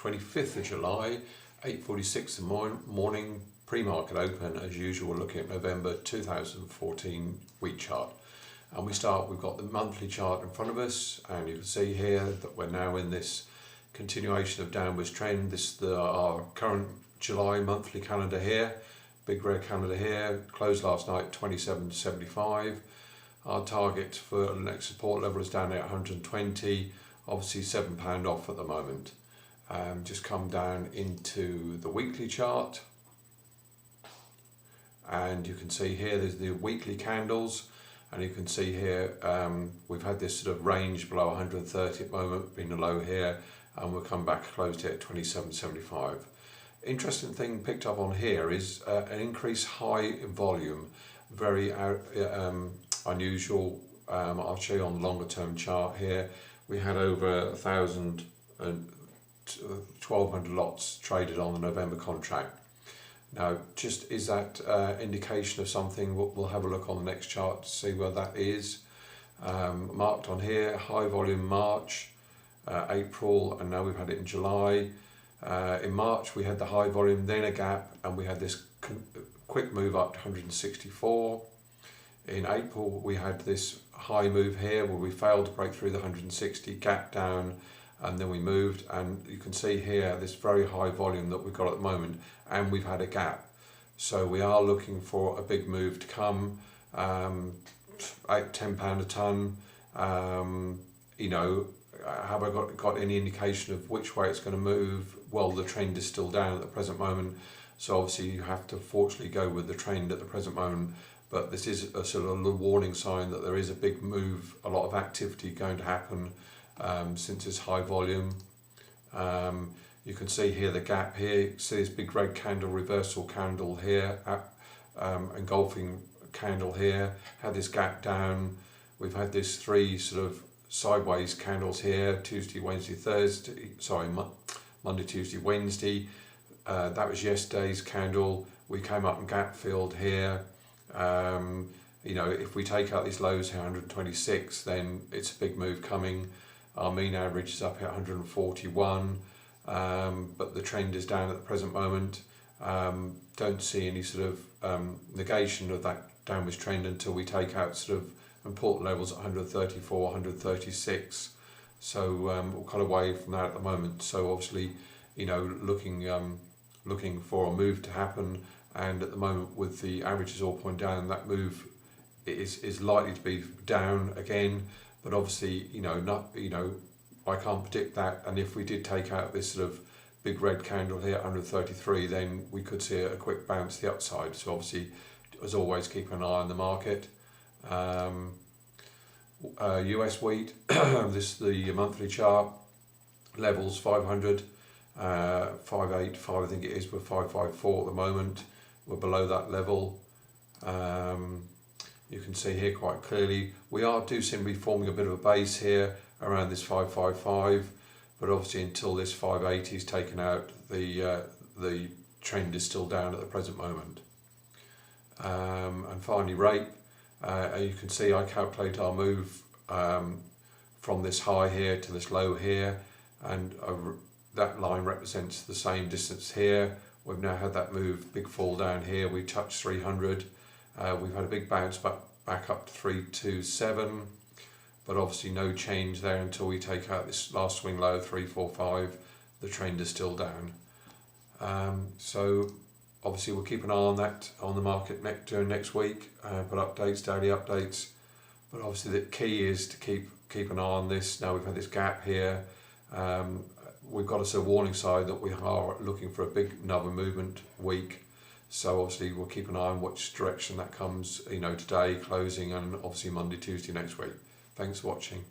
25th of July, 8:46 in the morning, pre-market open as usual. We're looking at November 2014 week chart. And we've got the monthly chart in front of us, and you can see here that we're now in this continuation of downwards trend. This is our current July monthly calendar here, big red calendar here, closed last night 27.75. Our target for the next support level is down at 120, obviously £7 off at the moment. Just come down into the weekly chart, and you can see here there's the weekly candles, and you can see here we've had this sort of range below 130 at the moment, been a low here, and we'll come back closed here at 27.75. Interesting thing picked up on here is an increased high in volume, very unusual. I'll show you on the longer term chart here. We had over 1,000 and 1,200 lots traded on the November contract. Now, just is that indication of something? We'll have a look on the next chart to see where that is. Marked on here, high volume March, April, and now we've had it in July. In March we had the high volume, then a gap, and we had this quick move up to 164. In April we had this high move here where we failed to break through the 160, gap down, and then we moved, and you can see here this very high volume that we've got at the moment, and we've had a gap. So we are looking for a big move to come, £10 a tonne. Have I got any indication of which way it's going to move? Well, the trend is still down at the present moment, so obviously you have to fortunately go with the trend at the present moment, but this is a sort of a warning sign that there is a big move, a lot of activity going to happen since it's high volume. You can see here the gap here, you see this big red candle, reversal candle here, engulfing candle here, had this gap down. We've had this three sort of sideways candles here, Monday, Tuesday, Wednesday. That was yesterday's candle. We came up and gap filled here. If we take out these lows here, 126, then it's a big move coming. Our mean average is up at 141, but the trend is down at the present moment. Don't see any sort of negation of that downwards trend until we take out sort of important levels at 134, 136. So we're kind of away from that at the moment. So obviously, looking for a move to happen, and at the moment with the averages all pointing down, that move is likely to be down again. But obviously, I can't predict that. And if we did take out this sort of big red candle here, 133, then we could see a quick bounce to the upside. So obviously, as always, keep an eye on the market. US wheat, this is the monthly chart, levels 500, 585 I think it is, we're 554 at the moment, we're below that level. You can see here quite clearly, we do seem to be forming a bit of a base here around this 555, but obviously until this 580 is taken out, the trend is still down at the present moment. And finally rape, you can see I calculate our move from this high here to this low here, and that line represents the same distance here. We've now had that move, big fall down here, we touched 300, we've had a big bounce back up to 327, but obviously no change there until we take out this last swing low, 345, the trend is still down. So obviously we'll keep an eye on that, on the market during next week, put updates, daily updates, but obviously the key is to keep an eye on this. Now we've had this gap here, we've got a sort of warning sign that we are looking for another movement week, so obviously we'll keep an eye on which direction that comes, today closing, and obviously Monday, Tuesday next week. Thanks for watching.